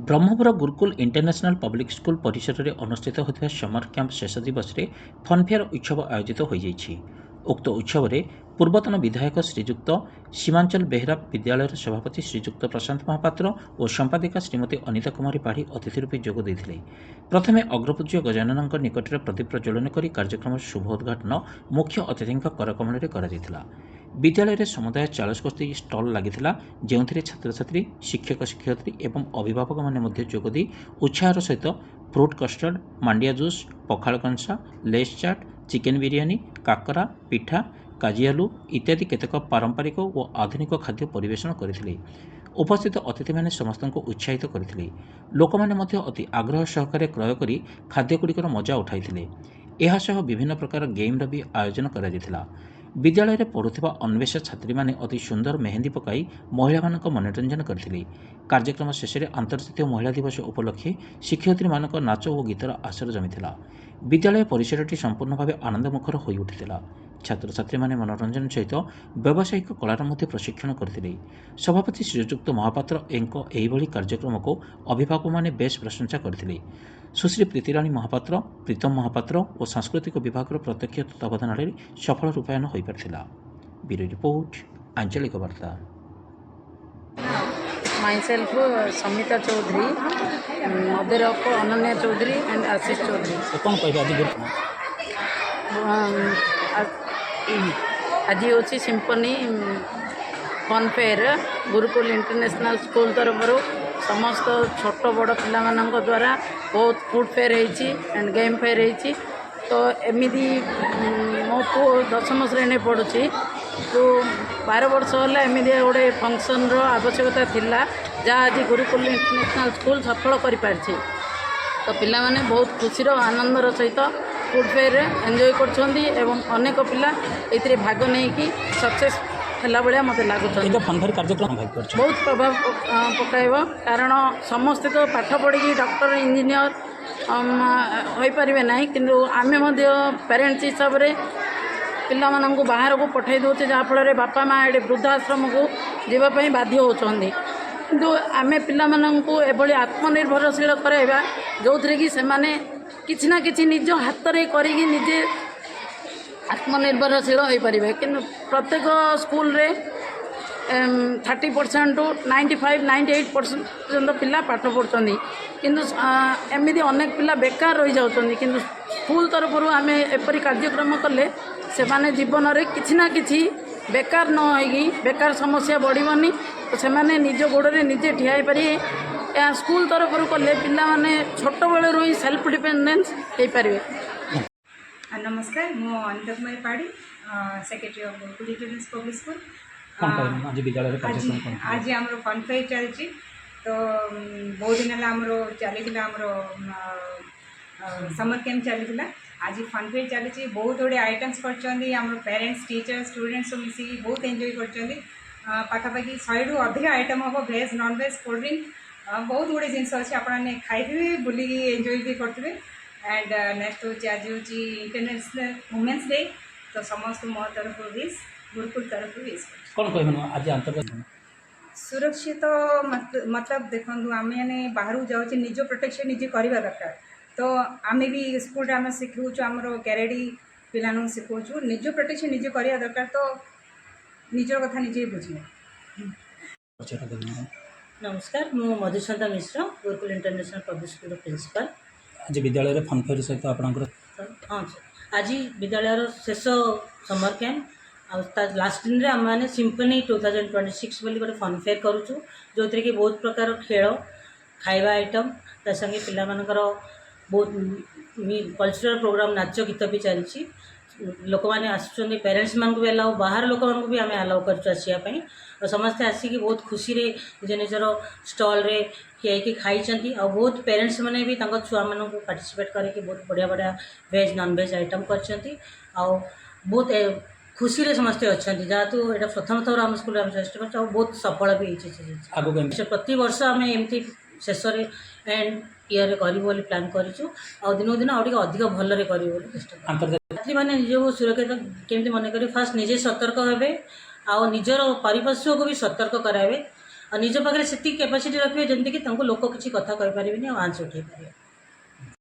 Brahmapur Gurukul international public school परिसर में अनुष्ठित होता समर कैंप शेष दिवस में फनफेयर उत्सव आयोजित हो जाइछि। उक्त उत्सव में पूर्वतन विधायक श्रीजुक्त सीमांचल बेहरा विद्यालय सभापति श्रीजुक्त प्रशांत महापात्र और संपादिका श्रीमती अनिता कुमारी पाढ़ी अतिथि रूपे जोग देते। प्रथमे अग्रपूज्य गजानन निकट में प्रदीप प्रज्वलन कर कार्यक्रम शुभ उद्घाटन मुख्य अतिथि करकमल कर विद्यालय समुदाय 40 गोष्ठी स्टल लगी जो छात्र छात्री शिक्षक शिक्षयित्री एवं अभिभावक मैंने जोगदी उत्साहर सहित फ्रूट कस्टर्ड मांडिया जूस पखाल कंसा लेस चाट चिकेन बिरियानी काकरा पिठा काजिआलू इत्यादि केतक पारंपरिक और आधुनिक खाद्य परिवेषण करथिले। उपस्थित अतिथि मैंने समस्त उत्साहित करथिले। लोक मैंने अति आग्रह सहकारे क्रय करी खाद्यगुड़िकर मजा उठाइथिले। एहा सह विभिन्न प्रकार गेम्र भी आयोजन करा विद्यालय में पढ़ुवा अन्वेषा छात्री माने अति सुंदर मेहंदी पकाई महिला मानक मनोरंजन करथिले। कार्यक्रम शेष में अंतर्जातीय महिला दिवस उपलक्षे शिक्षयित्री मानक नाच और गीतर आसर जमीथिला। विद्यालय परिसरटी संपूर्ण भाव आनंदमुखर हो उठिथिला। छात्र छात्री माने मनोरंजन सहित व्यावसायिक कलार मध्य प्रशिक्षण करथिले। सभापति श्रीजुक्त महापात्र एहिभଳି कार्यक्रम को अभिभावक माने बेस प्रशंसा करथिले। सुश्री प्रीतिराणी महापात्र प्रीतम महापात्र और सांस्कृतिक विभाग प्रत्यक्ष तत्वावधान सफल रूपायन हो पार्थिला। ब्यूरो रिपोर्ट आंचलिक वार्ता। Myself, Samita Chaudhary, mother of Ananya Chaudhary and Ashish Chaudhary. कौन कहबे आज गुरुकुल आज होची symphony fun fair Gurukul international school तरफ समस्त छोट बड़ पिला द्वारा बहुत food fair and game fair होती। तो एमती मो पु 10वीं श्रेणी पढ़ुची तो 12 वर्ष है एमती गोटे फंक्शन आवश्यकता थिला जहाँ आज गुरुकुल इंटरनेशनल स्कूल सफल कर पार्छि। तो पिला माने बहुत खुशीर आनंदर सहित फूड फेयर एंजॉय करछन्ती एवं अनेक पिला एथिरे भाग नहीं सक्सेस है भाया मत लगुच कार्यक्रम बहुत प्रभाव पकाइब। कारण समस्ते तो पाठ पढ़ी डॉक्टर इंजीनियर हो पारे ना कि आम पेरेन्ट्स हिसाब से पिला मानू बाहर को पठाई दौचे जहाँफल बापा माँ ये वृद्धाश्रम को जावाई बाध्य होती। किंतु आम पिला मानू एभली आत्मनिर्भरशील कराइबा जो थे कि सेमाने किछि ना किछि निज हाथ में करिकी निजे आत्मनिर्भरशील हो पारे। कि प्रत्येक स्कूल रे 30% टू 95-98% पर्यंत पिला पाठ पढ़ुं किंतु एमती अनेक पिला बेकार रही जाउछन्ती। किंतु स्कूल तरफ आम एपरी कार्यक्रम कले से माने जीवन में किछि ना किछि बेकार न होगी बेकार समस्या बढ़िबनी। तो से माने निज गोड़े निजे ठिया हो पारे। या स्कूल तरफ कले पिला माने छोट बेलू ही सेल्फ डिपेंडेंस हो पारे। नमस्कार, मो अनिता कुमारी पाड़ी secretary of Gurukul international public school. आज आम फन फेयर चलती। तो बहुत दिन है समर कैंप चली। आज फन फेयर चली बहुत गुड़े आइटम्स कर पेरेंट्स टीचर स्टूडेंट्स मिसिक बहुत एंजॉय कर पाखापाखि 100 रु अधिक आइटम हम भेज नॉन वेज कोल्ड ड्रिंक बहुत गुड़े जिनस अच्छे आपने खाइबे बुल एंजॉय भी करेंगे। एंड नेक्स्ट हूँ आज हूँ इंटरनेशनल वुमेन्स डे। तो समस्त मो तरफ विश गुरुकुल तरफ विश कौन कहबे आज अंतर्गत सुरक्षित मतलब देखो आम मैंने बाहर जाऊँ निज प्रोटेक्शन निजे करवा दरकार। तो आम भी स्कूल आम शिखाऊँ आम कैरेडी पिला शिखाऊँ निज प्रोटेक्शन निजे करवा दरकार। तो निजर कथा निजे बुझे। नमस्कार, मु Madhusudan Mishra Gurukul international public school principal. आज विद्यालय फन फेयर सहित आपंकर हाँ आज विद्यालय शेष समर कैंप लास्ट दिन आम मैंने सिम्फनी 2026 बोली गोटे फन फेयर करुचु जो थी कि बहुत प्रकार खेल खाइबा आइटम ता संगे पिला मानकर बहुत कल्चरल प्रोग्राम नाच गीत भी चलती। लोक मैंने आसुच्च पेरेंट्स मान भी अलाउ बाहर लोक मानू भी आम अलाउ करवाई और समस्ते आसिक बहुत खुशी निज निजर स्टल रे खियाई खाई और बहुत पेरेंट्स मैंने भी छुआ मान पार्टिसिपेट करके बहुत बढ़िया बढ़िया वेज नॉन वेज आइटम कर बहुत खुशी रे समस्ते अच्छा जहाँ तो यहाँ प्रथम थर आम स्कूल आम चेस्ट कर बहुत सफल भी होती। प्रति वर्ष आम एमती शेष एंड ईयर करूँ प्लां करूँ दिनक दिन आगे अधिक भल करूँ चेष्टा छात्री मैंने निजक सुरक्षित केमती मन कर फास्ट निजे सतर्क हे आ निजर परिपार्श्व को भी सतर्क करावे ଆଉ ନିଜ ପାଖରେ ସେତିକି କାପାସିଟି ରଖିବେ ଯେମିତିକି ତାଙ୍କୁ ଲୋକ କିଛି କଥା କହିପାରିବେନି ଆଉ ଆଞ୍ଚ ଉଠାଇ ପାରିବେ।